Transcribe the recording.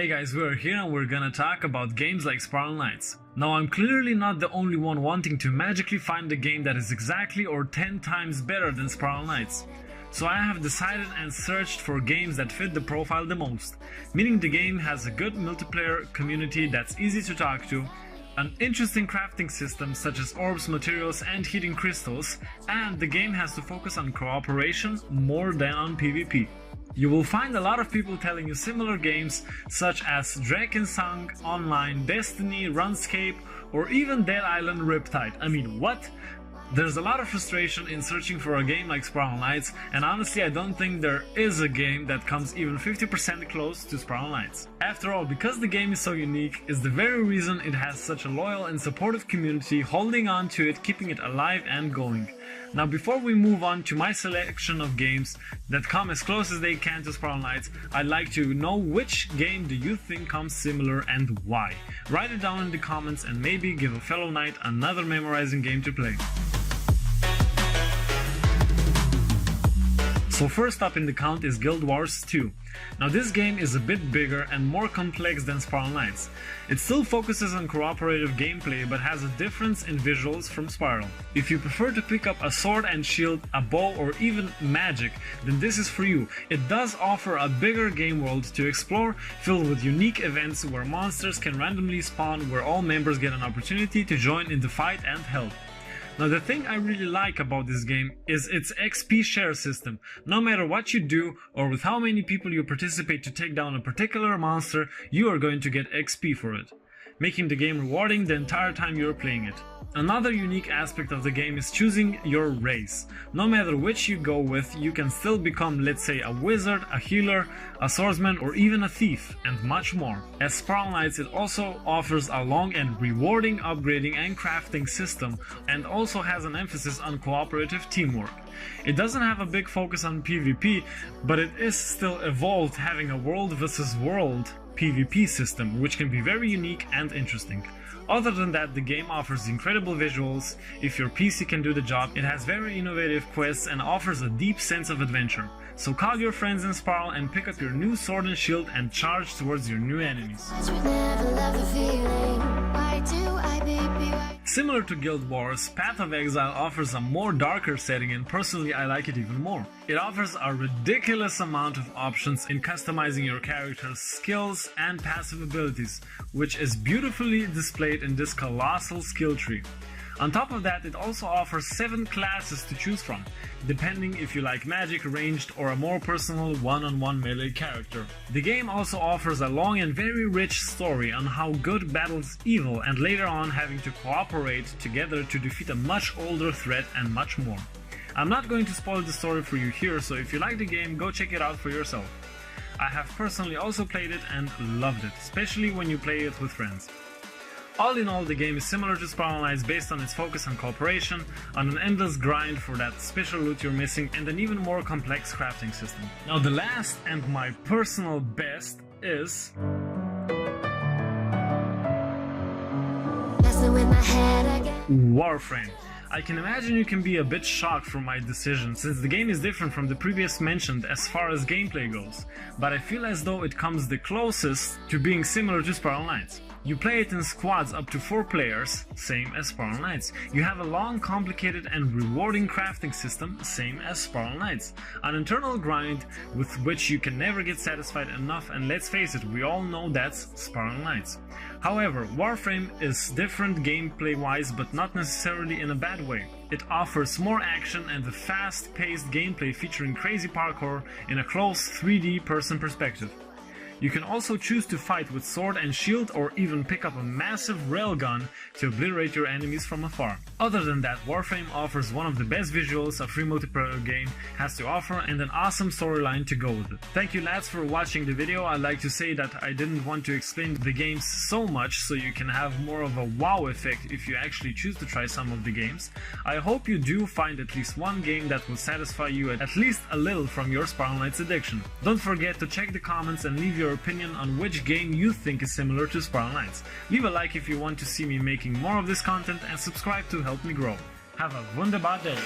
Hey guys, we're here and we're gonna talk about games like Spiral Knights. Now I'm clearly not the only one wanting to magically find a game that is exactly or 10 times better than Spiral Knights. So I have decided and searched for games that fit the profile the most, meaning the game has a good multiplayer community that's easy to talk to, an interesting crafting system such as orbs, materials and heating crystals, and the game has to focus on cooperation more than on PvP. You will find a lot of people telling you similar games such as Drakensang Online, Destiny, RuneScape, or even Dead Island Riptide. I mean, what? There's a lot of frustration in searching for a game like Spiral Knights, and honestly I don't think there is a game that comes even 50% close to Spiral Knights. After all, because the game is so unique, is the very reason it has such a loyal and supportive community holding on to it, keeping it alive and going. Now before we move on to my selection of games that come as close as they can to Spiral Knights, I'd like to know which game do you think comes similar and why. Write it down in the comments and maybe give a fellow knight another memorizing game to play. So first up in the count is Guild Wars 2. Now this game is a bit bigger and more complex than Spiral Knights. It still focuses on cooperative gameplay but has a difference in visuals from Spiral. If you prefer to pick up a sword and shield, a bow or even magic, then this is for you. It does offer a bigger game world to explore, filled with unique events where monsters can randomly spawn, where all members get an opportunity to join in the fight and help. Now the thing I really like about this game is its XP share system. No matter what you do or with how many people you participate to take down a particular monster, you are going to get XP for it, making the game rewarding the entire time you're playing it. Another unique aspect of the game is choosing your race. No matter which you go with, you can still become, let's say, a wizard, a healer, a swordsman or even a thief, and much more. As Spiral Knights, it also offers a long and rewarding upgrading and crafting system, and also has an emphasis on cooperative teamwork. It doesn't have a big focus on PvP, but it is still evolved, having a world versus world PvP system, which can be very unique and interesting. Other than that, the game offers incredible visuals. If your PC can do the job, it has very innovative quests and offers a deep sense of adventure. So call your friends in Spiral and pick up your new sword and shield and charge towards your new enemies. Similar to Guild Wars, Path of Exile offers a more darker setting, and personally I like it even more. It offers a ridiculous amount of options in customizing your character's skills and passive abilities, which is beautifully displayed in this colossal skill tree. On top of that, it also offers 7 classes to choose from, depending if you like magic, ranged or a more personal one-on-one melee character. The game also offers a long and very rich story on how good battles evil and later on having to cooperate together to defeat a much older threat and much more. I'm not going to spoil the story for you here, so if you like the game, go check it out for yourself. I have personally also played it and loved it, especially when you play it with friends. All in all, the game is similar to Spiral Knights based on its focus on cooperation, on an endless grind for that special loot you're missing, and an even more complex crafting system. Now the last and my personal best is Warframe. I can imagine you can be a bit shocked from my decision, since the game is different from the previous mentioned as far as gameplay goes, but I feel as though it comes the closest to being similar to Spiral Knights. You play it in squads up to 4 players, same as Spiral Knights. You have a long, complicated and rewarding crafting system, same as Spiral Knights. An internal grind with which you can never get satisfied enough, and let's face it, we all know that's Spiral Knights. However, Warframe is different gameplay-wise, but not necessarily in a bad way. It offers more action and a fast-paced gameplay featuring crazy parkour in a close 3D person perspective. You can also choose to fight with sword and shield or even pick up a massive railgun to obliterate your enemies from afar. Other than that, Warframe offers one of the best visuals a free multiplayer game has to offer and an awesome storyline to go with it. Thank you lads for watching the video. I'd like to say that I didn't want to explain the games so much so you can have more of a wow effect if you actually choose to try some of the games. I hope you do find at least one game that will satisfy you at least a little from your Spiral Knights addiction. Don't forget to check the comments and leave your opinion on which game you think is similar to Spiral Knights. Leave a like if you want to see me making more of this content and subscribe to help me grow. Have a wunderbar day!